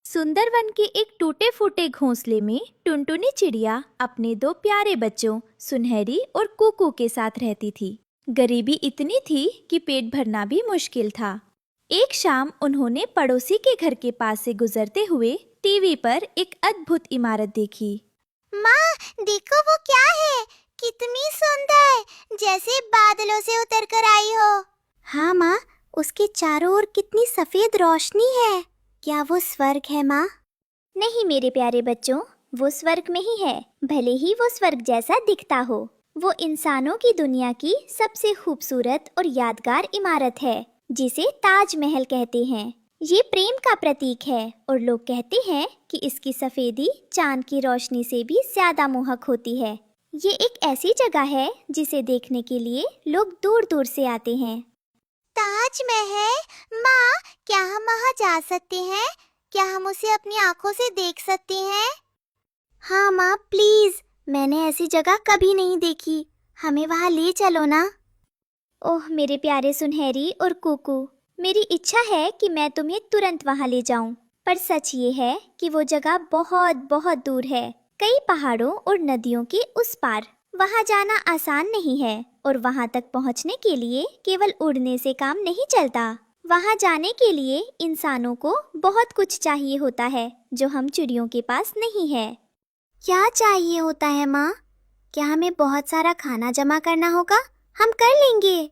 सुंदर वन के एक टूटे फूटे घोंसले में टुनटुनी चिड़िया अपने दो प्यारे बच्चों सुनहरी और कुकू के साथ रहती थी। गरीबी इतनी थी कि पेट भरना भी मुश्किल था। एक शाम उन्होंने पड़ोसी के घर के पास से गुजरते हुए टीवी पर एक अद्भुत इमारत देखी। माँ, देखो वो क्या है, कितनी सुंदर, जैसे बादलों से उतर कर आई हो। हाँ माँ, उसके चारों ओर कितनी सफेद रोशनी है। क्या वो स्वर्ग है माँ? नहीं मेरे प्यारे बच्चों, वो स्वर्ग नहीं है, भले ही वो स्वर्ग जैसा दिखता हो। वो इंसानों की दुनिया की सबसे खूबसूरत और यादगार इमारत है, जिसे ताजमहल कहते हैं। ये प्रेम का प्रतीक है और लोग कहते हैं कि इसकी सफेदी चांद की रोशनी से भी ज्यादा मोहक होती है। ये एक ऐसी जगह है जिसे देखने के लिए लोग दूर दूर से आते हैं। ताजमहल? माँ, क्या हम वहाँ जा सकते हैं? क्या हम उसे अपनी आंखों से देख सकते हैं? हाँ माँ, प्लीज, मैंने ऐसी जगह कभी नहीं देखी, हमें वहाँ ले चलो ना। ओह मेरे प्यारे सुनहरी और कुकू, मेरी इच्छा है कि मैं तुम्हें तुरंत वहाँ ले जाऊं, पर सच ये है कि वो जगह बहुत बहुत दूर है, कई पहाड़ों और नदियों के उस पार। वहाँ जाना आसान नहीं है और वहाँ तक पहुँचने के लिए केवल उड़ने से काम नहीं चलता। वहाँ जाने के लिए इंसानों को बहुत कुछ चाहिए होता है जो हम चिड़ियों के पास नहीं है। क्या चाहिए होता है माँ? क्या हमें बहुत सारा खाना जमा करना होगा? हम कर लेंगे।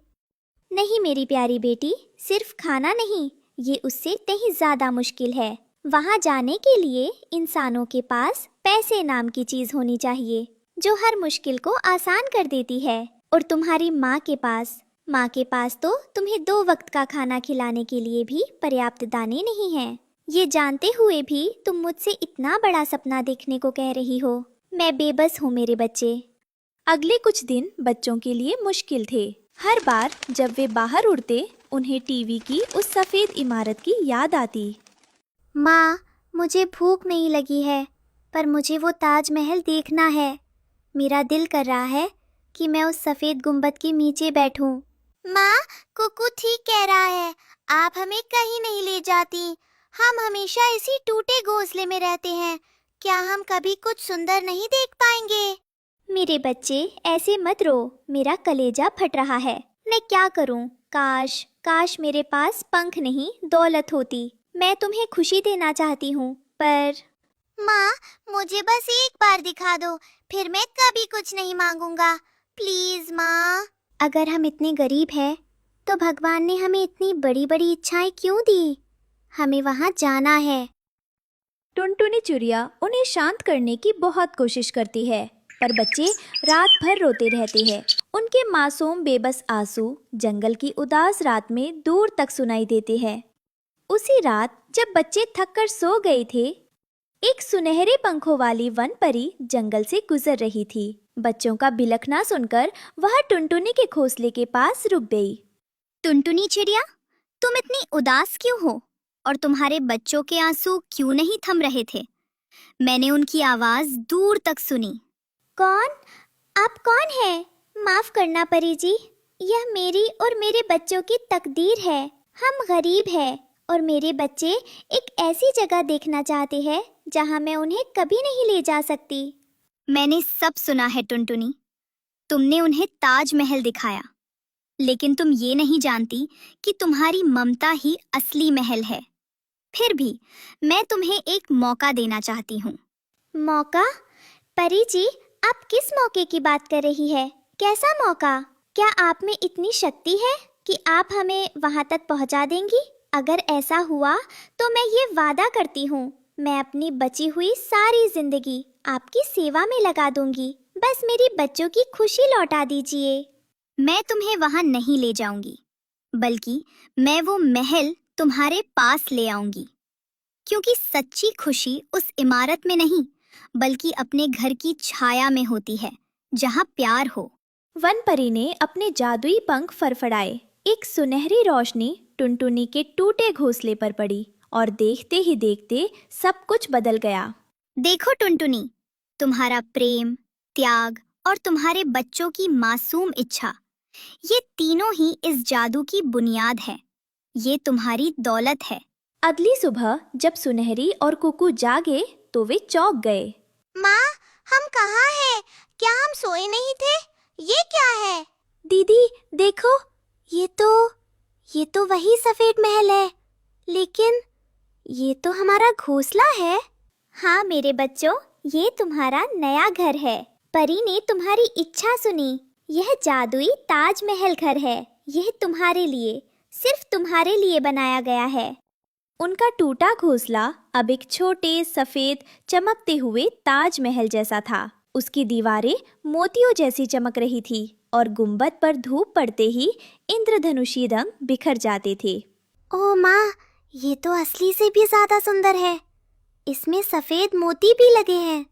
नहीं मेरी प्यारी बेटी, सिर्फ खाना नहीं, ये उससे कहीं ज्यादा मुश्किल है। वहाँ जाने के लिए इंसानों के पास पैसे नाम की चीज होनी चाहिए, जो हर मुश्किल को आसान कर देती है। और तुम्हारी माँ के पास तो तुम्हें 2 वक्त का खाना खिलाने के लिए भी पर्याप्त दाने नहीं हैं। ये जानते हुए भी तुम मुझसे इतना बड़ा सपना देखने को कह रही हो। मैं बेबस हूँ मेरे बच्चे। अगले कुछ दिन बच्चों के लिए मुश्किल थे। हर बार जब वे बाहर उड़ते, उन्हें टीवी की उस सफेद इमारत की याद आती। माँ, मुझे भूख नहीं लगी है, पर मुझे वो ताजमहल देखना है। मेरा दिल कर रहा है कि मैं उस सफेद गुंबद के नीचे बैठूं। माँ, कुकू ठीक कह रहा है, आप हमें कहीं नहीं ले जाती। हम हमेशा इसी टूटे घोंसले में रहते हैं। क्या हम कभी कुछ सुंदर नहीं देख पाएंगे? मेरे बच्चे, ऐसे मत रो, मेरा कलेजा फट रहा है। मैं क्या करूं? काश मेरे पास पंख नहीं दौलत होती। मैं तुम्हें खुशी देना चाहती हूँ, पर माँ, मुझे बस एक बार दिखा दो, फिर मैं कभी कुछ नहीं मांगूंगा। प्लीज माँ। अगर हम इतने गरीब हैं, तो भगवान ने हमें इतनी बड़ी बड़ी इच्छाएं क्यों दी? हमें वहाँ जाना है। टुनटुनी चिड़िया उन्हें शांत करने की बहुत कोशिश करती है, पर बच्चे रात भर रोते रहते हैं। उनके मासूम बेबस आंसू जंगल की उदास रात में दूर तक सुनाई देते हैं। उसी रात जब बच्चे थककर सो गए थे, एक सुनहरे पंखों वाली वन परी जंगल से गुजर रही थी। बच्चों का बिलखना सुनकर वह टुनटुनी के घोंसले के पास रुक गई। टुनटुनी चिड़िया, तुम इतनी उदास क्यों हो? और तुम्हारे बच्चों के आंसू क्यों नहीं थम रहे थे? मैंने उनकी आवाज दूर तक सुनी। कौन? आप कौन हैं? माफ करना परी जी, यह मेरी और मेरे बच्चों की तकदीर है। हम गरीब हैं और मेरे बच्चे एक ऐसी जगह देखना चाहते हैं जहां मैं उन्हें कभी नहीं ले जा सकती। मैंने सब सुना है टुनटुनी, तुमने उन्हें ताजमहल दिखाया, लेकिन तुम ये नहीं जानती कि तुम्हारी ममता ही असली महल है। फिर भी मैं तुम्हें एक मौका देना चाहती हूँ। मौका? परी जी, आप किस मौके की बात कर रही है? कैसा मौका? क्या आप में इतनी शक्ति है कि आप हमें वहां तक पहुंचा देंगी? अगर ऐसा हुआ तो मैं ये वादा करती हूँ, मैं अपनी बची हुई सारी जिंदगी आपकी सेवा में लगा दूंगी। बस मेरी बच्चों की खुशी लौटा दीजिए। मैं तुम्हें वहां नहीं ले जाऊंगी, बल्कि मैं वो महल तुम्हारे पास ले आऊंगी, क्योंकि सच्ची खुशी उस इमारत में नहीं, बल्कि अपने घर की छाया में होती है, जहां प्यार हो। वन परी ने अपने जादुई पंख फड़फड़ाए। एक सुनहरी रोशनी टुनटुनी के टूटे घोंसले पर पड़ी और देखते ही देखते सब कुछ बदल गया। देखो टुनटुनी, तुम्हारा प्रेम, त्याग और तुम्हारे बच्चों की मासूम इच्छा, ये तीनों ही इस जादू की बुनियाद है। ये तुम्हारी दौलत है, अगली सुबह जब सुनहरी और कुकू जागे तो वे चौंक गए। माँ, हम कहाँ हैं? क्या हम सोए नहीं थे? ये क्या है? दीदी देखो, ये तो वही सफेद महल है, लेकिन ये तो हमारा घोंसला है। हाँ मेरे बच्चों, ये तुम्हारा नया घर है। परी ने तुम्हारी इच्छा सुनी। यह जादुई ताजमहल घर है। यह तुम्हारे लिए, सिर्फ तुम्हारे लिए बनाया गया है। उनका टूटा घोंसला अब एक छोटे सफेद चमकते हुए ताजमहल जैसा था। उसकी दीवारें मोतियों जैसी चमक रही थी और गुंबद पर धूप पड़ते ही इंद्रधनुषी रंग बिखर जाते थे। ओ माँ, ये तो असली से भी ज्यादा सुंदर है। इसमें सफेद मोती भी लगे हैं।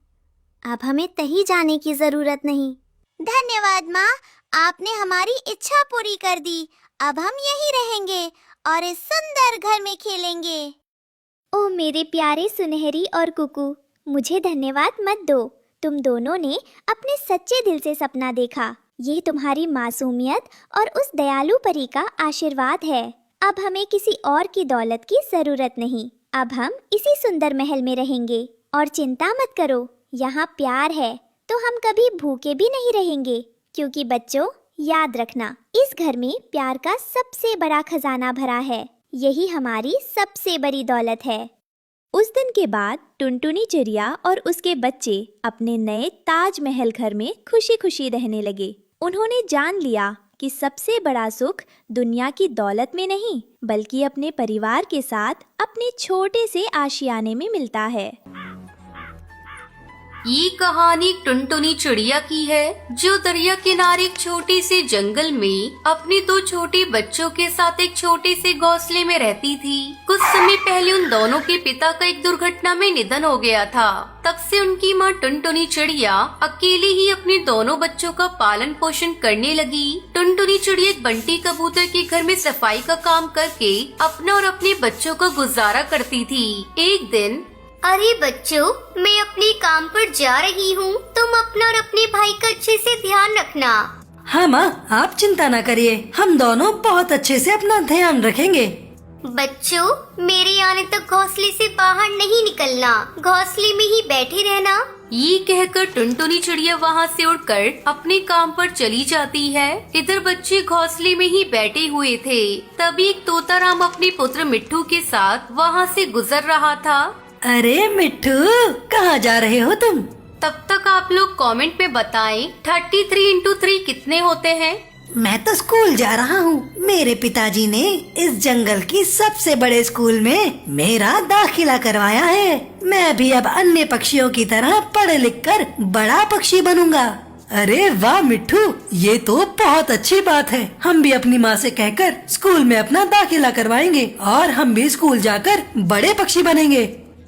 अब हमें कहीं जाने की जरूरत नहीं। धन्यवाद माँ, आपने हमारी इच्छा पूरी कर दी। अब हम यहीं रहेंगे और इस सुंदर घर में खेलेंगे। ओ मेरे प्यारे सुनहरी और कुकू, मुझे धन्यवाद मत दो। तुम दोनों ने अपने सच्चे दिल से सपना देखा। ये तुम्हारी मासूमियत और उस दयालु परी का आशीर्वाद है। अब हमें किसी और की दौलत की जरूरत नहीं। अब हम इसी सुंदर महल में रहेंगे। और चिंता मत करो, यहाँ प्यार है तो हम कभी भूखे भी नहीं रहेंगे। क्योंकि बच्चों, याद रखना, इस घर में प्यार का सबसे बड़ा खजाना भरा है। यही हमारी सबसे बड़ी दौलत है। उस दिन के बाद टुनटुनी चिड़िया और उसके बच्चे अपने नए ताजमहल घर में खुशी खुशी रहने लगे। उन्होंने जान लिया कि सबसे बड़ा सुख दुनिया की दौलत में नहीं, बल्कि अपने परिवार के साथ अपने छोटे से आशियाने में मिलता है। ये कहानी टुनटुनी चिड़िया की है, जो दरिया किनारे एक छोटे से जंगल में अपने दो छोटे बच्चों के साथ एक छोटे से घोंसले में रहती थी। कुछ समय पहले उन दोनों के पिता का एक दुर्घटना में निधन हो गया था। तब से उनकी माँ टुनटुनी चिड़िया अकेले ही अपने दोनों बच्चों का पालन पोषण करने लगी। टुनटुनी चिड़िया एक बंटी कबूतर के घर में सफाई का काम करके अपना और अपने बच्चों का गुजारा करती थी। एक दिन, अरे बच्चों, मैं अपने काम पर जा रही हूँ। तुम अपना और अपने भाई का अच्छे से ध्यान रखना। हाँ माँ, आप चिंता न करिए, हम दोनों बहुत अच्छे से अपना ध्यान रखेंगे। बच्चों, मेरे आने तक घोंसले से बाहर नहीं निकलना। घोंसले में ही बैठे रहना। ये कहकर टुनटुनी चिड़िया वहाँ से उड़कर अपने काम पर चली जाती है। इधर बच्चे घोंसले में ही बैठे हुए थे। तभी एक तोताराम अपने पुत्र मिट्ठू के साथ वहाँ से गुजर रहा था। अरे मिट्ठू, कहाँ जा रहे हो तुम? तब तक आप लोग कमेंट में बताएं 33 इंटू 3 कितने होते हैं? मैं तो स्कूल जा रहा हूँ। मेरे पिताजी ने इस जंगल की सबसे बड़े स्कूल में मेरा दाखिला करवाया है। मैं भी अब अन्य पक्षियों की तरह पढ़ लिख कर बड़ा पक्षी बनूंगा। अरे वाह मिट्ठू, ये तो बहुत अच्छी बात है। हम भी अपनी माँ से कहकर स्कूल में अपना दाखिला करवाएंगे और हम भी स्कूल जाकर बड़े पक्षी बनेंगे।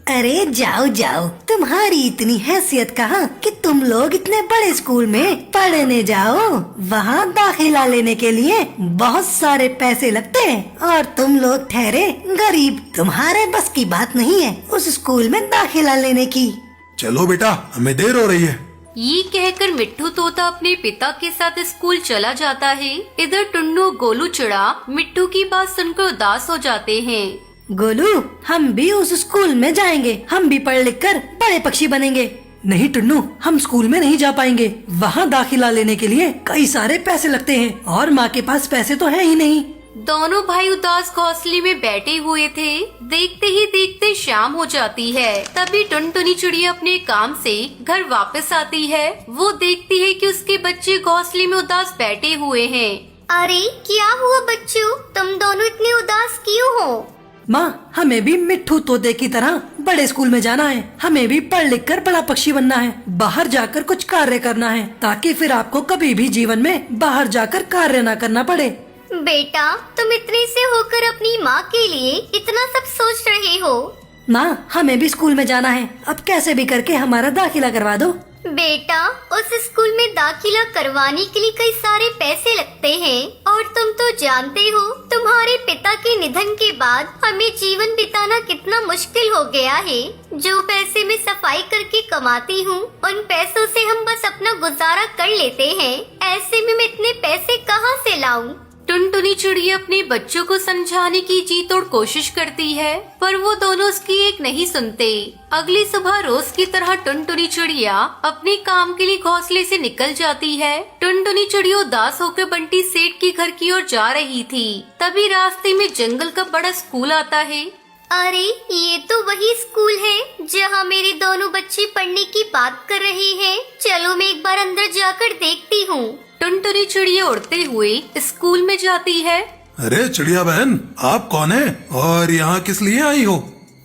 अरे जाओ जाओ, तुम्हारी इतनी हैसियत कहाँ कि तुम लोग इतने बड़े स्कूल में पढ़ने जाओ। वहाँ दाखिला लेने के लिए बहुत सारे पैसे लगते हैं और तुम लोग ठहरे गरीब। तुम्हारे बस की बात नहीं है उस स्कूल में दाखिला लेने की। चलो बेटा, हमें देर हो रही है। ये कहकर मिट्ठू तोता अपने पिता के साथ स्कूल चला जाता है। इधर टुन्नू गोलू चिड़ा मिट्ठू की बात सुनकर उदास हो जाते हैं। गोलू, हम भी उस स्कूल में जाएंगे। हम भी पढ़ लिख कर बड़े पक्षी बनेंगे। नहीं टुन्नू, हम स्कूल में नहीं जा पाएंगे। वहाँ दाखिला लेने के लिए कई सारे पैसे लगते हैं और माँ के पास पैसे तो है ही नहीं। दोनों भाई उदास घोंसले में बैठे हुए थे। देखते ही देखते शाम हो जाती है। तभी टुनटुनी चिड़िया अपने काम से घर वापस आती है। वो देखती है कि उसके बच्चे घोंसले में उदास बैठे हुए हैं। अरे क्या हुआ बच्चों, तुम दोनों इतने उदास क्यों हो? माँ, हमें भी मिट्ठू तोते की तरह बड़े स्कूल में जाना है। हमें भी पढ़ लिख कर बड़ा पक्षी बनना है। बाहर जाकर कुछ कार्य करना है ताकि फिर आपको कभी भी जीवन में बाहर जाकर कार्य न करना पड़े। बेटा, तुम इतने से होकर अपनी माँ के लिए इतना सब सोच रहे हो। माँ, हमें भी स्कूल में जाना है। अब कैसे भी करके हमारा दाखिला करवा दो। बेटा, उस स्कूल में दाखिला करवाने के लिए कई सारे पैसे लगते हैं और तुम तो जानते हो, तुम्हारे पिता के निधन के बाद हमें जीवन बिताना कितना मुश्किल हो गया है। जो पैसे मैं सफाई करके कमाती हूँ, उन पैसों से हम बस अपना गुजारा कर लेते हैं। ऐसे में मैं इतने पैसे कहाँ से लाऊं? टुनटुनी चिड़िया अपने बच्चों को समझाने की जी तोड़ कोशिश करती है, पर वो दोनों उसकी एक नहीं सुनते। अगली सुबह रोज की तरह टुनटुनी चिड़िया अपने काम के लिए घोंसले से निकल जाती है। टुनटुनी चिड़िया उदास होकर बंटी सेठ के घर की ओर जा रही थी। तभी रास्ते में जंगल का बड़ा स्कूल आता है। अरे ये तो वही स्कूल है जहाँ मेरे दोनों बच्चे पढ़ने की बात कर रहे हैं। चलो मैं एक बार अंदर जाकर देखती हूँ। टुनटुनी चिड़िया उड़ते हुए स्कूल में जाती है। अरे चिड़िया बहन, आप कौन है और यहाँ किस लिए आई हो?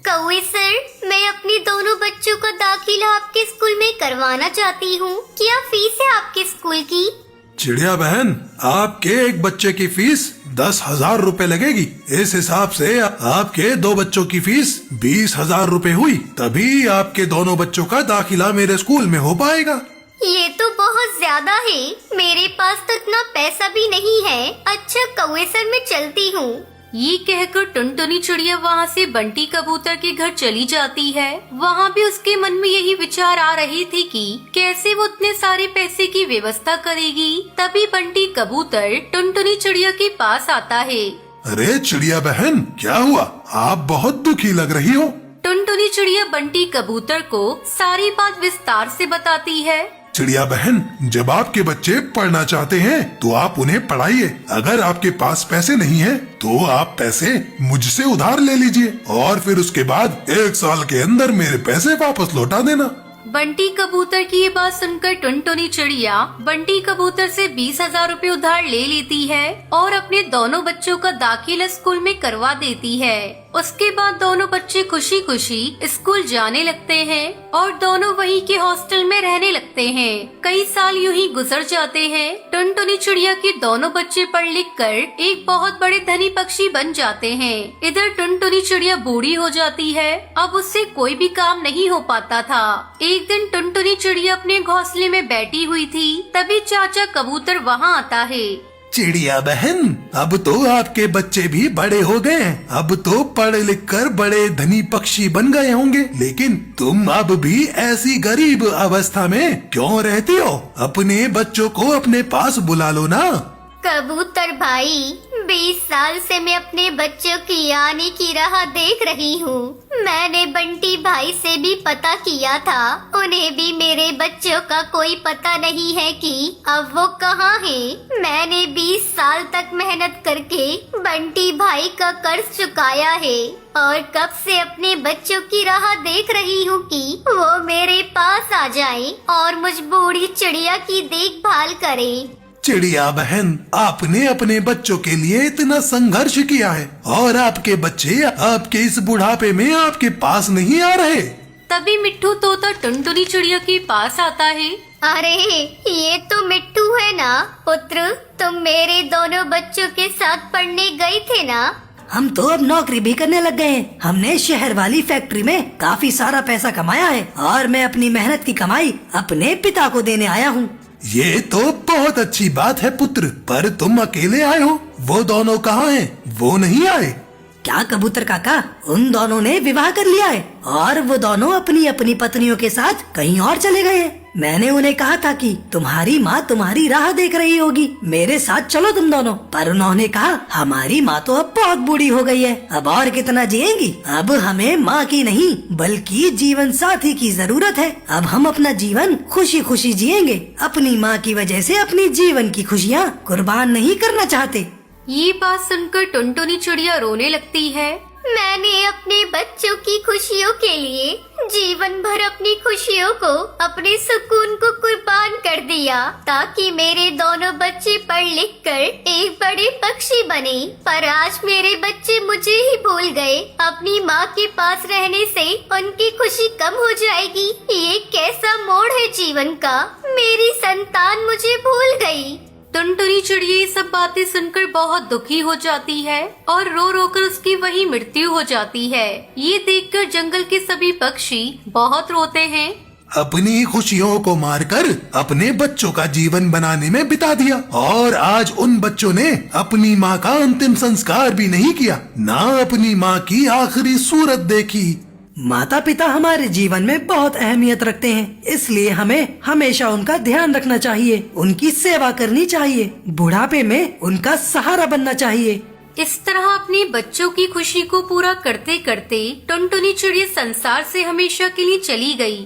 कौवे सर, मैं अपने दोनों बच्चों का दाखिला आपके स्कूल में करवाना चाहती हूँ। क्या फीस है आपके स्कूल की? चिड़िया बहन, आपके एक बच्चे की फीस 10,000 रुपए लगेगी। इस हिसाब से आपके 2 बच्चों की फीस 20,000 रुपए हुई, तभी आपके दोनों बच्चों का दाखिला मेरे स्कूल में हो पाएगा। ये तो बहुत ज्यादा है, मेरे पास तो इतना पैसा भी नहीं है। अच्छा कौवे सर, मैं चलती हूँ। ये कहकर टुनटुनी चिड़िया वहाँ से बंटी कबूतर के घर चली जाती है। वहाँ भी उसके मन में यही विचार आ रहे थे कि कैसे वो उतने सारे पैसे की व्यवस्था करेगी। तभी बंटी कबूतर टुनटुनी चिड़िया के पास आता है। अरे चिड़िया बहन, क्या हुआ? आप बहुत दुखी लग रही हो। टुनटुनी चिड़िया बंटी कबूतर को सारी बात विस्तार से बताती है। चिड़िया बहन, जब आपके बच्चे पढ़ना चाहते हैं तो आप उन्हें पढ़ाइए। अगर आपके पास पैसे नहीं है तो आप पैसे मुझसे उधार ले लीजिए और फिर उसके बाद 1 साल के अंदर मेरे पैसे वापस लौटा देना। बंटी कबूतर की ये बात सुनकर टुनटुनी चिड़िया बंटी कबूतर से 20,000 रुपए उधार ले लेती है और अपने दोनों बच्चों का दाखिला स्कूल में करवा देती है। उसके बाद दोनों बच्चे खुशी खुशी स्कूल जाने लगते हैं और दोनों वहीं के हॉस्टल में रहने लगते हैं। कई साल यूं ही गुजर जाते हैं। टुनटुनी चिड़िया के दोनों बच्चे पढ़ लिख कर एक बहुत बड़े धनी पक्षी बन जाते हैं। इधर टुनटुनी चिड़िया बूढ़ी हो जाती है। अब उससे कोई भी काम नहीं हो पाता था। एक दिन टुनटुनी चिड़िया अपने घोंसले में बैठी हुई थी, तभी चाचा कबूतर वहाँ आता है। चिड़िया बहन, अब तो आपके बच्चे भी बड़े हो गए हैं। अब तो पढ़ लिख कर बड़े धनी पक्षी बन गए होंगे, लेकिन तुम अब भी ऐसी गरीब अवस्था में क्यों रहती हो? अपने बच्चों को अपने पास बुला लो ना। कबूतर भाई, 20 साल से मैं अपने बच्चों की आने की राह देख रही हूँ। मैंने बंटी भाई से भी पता किया था, उन्हें भी मेरे बच्चों का कोई पता नहीं है कि अब वो कहाँ हैं। मैंने 20 साल तक मेहनत करके बंटी भाई का कर्ज चुकाया है और कब से अपने बच्चों की राह देख रही हूँ कि वो मेरे पास आ जाएं और मुझ बूढ़ी चिड़िया की देखभाल करें। चिड़िया बहन, आपने अपने बच्चों के लिए इतना संघर्ष किया है और आपके बच्चे आपके इस बुढ़ापे में आपके पास नहीं आ रहे। तभी मिट्ठू तोता टुनटुनी चिड़िया के पास आता है। अरे ये तो मिट्टू है ना पुत्र, तुम मेरे दोनों बच्चों के साथ पढ़ने गए थे ना? हम तो अब नौकरी भी करने लग गए हैं। हमने शहर वाली फैक्ट्री में काफी सारा पैसा कमाया है और मैं अपनी मेहनत की कमाई अपने पिता को देने आया हूँ। ये तो बहुत अच्छी बात है पुत्र, पर तुम अकेले आए हो, वो दोनों कहाँ हैं? वो नहीं आए? क्या कबूतर काका, उन दोनों ने विवाह कर लिया है और वो दोनों अपनी अपनी पत्नियों के साथ कहीं और चले गए हैं। मैंने उन्हें कहा था कि तुम्हारी माँ तुम्हारी राह देख रही होगी, मेरे साथ चलो तुम दोनों, पर उन्होंने कहा हमारी माँ तो अब बहुत बूढ़ी हो गई है, अब और कितना जिएंगी। अब हमें माँ की नहीं बल्कि जीवन साथी की जरूरत है। अब हम अपना जीवन खुशी खुशी जिएंगे, अपनी माँ की वजह से अपनी जीवन की खुशियाँ कुर्बान नहीं करना चाहते। ये बात सुनकर टुनटुनी चिड़िया रोने लगती है। मैंने अपने बच्चों की खुशियों के लिए जीवन भर अपनी खुशियों को, अपने सुकून को कुर्बान कर दिया ताकि मेरे दोनों बच्चे पढ़ लिख कर एक बड़े पक्षी बने। पर आज मेरे बच्चे मुझे ही भूल गए। अपनी माँ के पास रहने से उनकी खुशी कम हो जाएगी। ये कैसा मोड़ है जीवन का, मेरी संतान मुझे भूल गई। टुनटुनी चिड़िया ये सब बातें सुनकर बहुत दुखी हो जाती है और रो रो कर उसकी वही मृत्यु हो जाती है। ये देखकर जंगल के सभी पक्षी बहुत रोते हैं। अपनी खुशियों को मारकर अपने बच्चों का जीवन बनाने में बिता दिया और आज उन बच्चों ने अपनी माँ का अंतिम संस्कार भी नहीं किया, ना अपनी माँ की आखिरी सूरत देखी। माता पिता हमारे जीवन में बहुत अहमियत रखते हैं, इसलिए हमें हमेशा उनका ध्यान रखना चाहिए, उनकी सेवा करनी चाहिए, बुढ़ापे में उनका सहारा बनना चाहिए। इस तरह अपने बच्चों की खुशी को पूरा करते करते टुनटुनी चिड़िया संसार से हमेशा के लिए चली गई।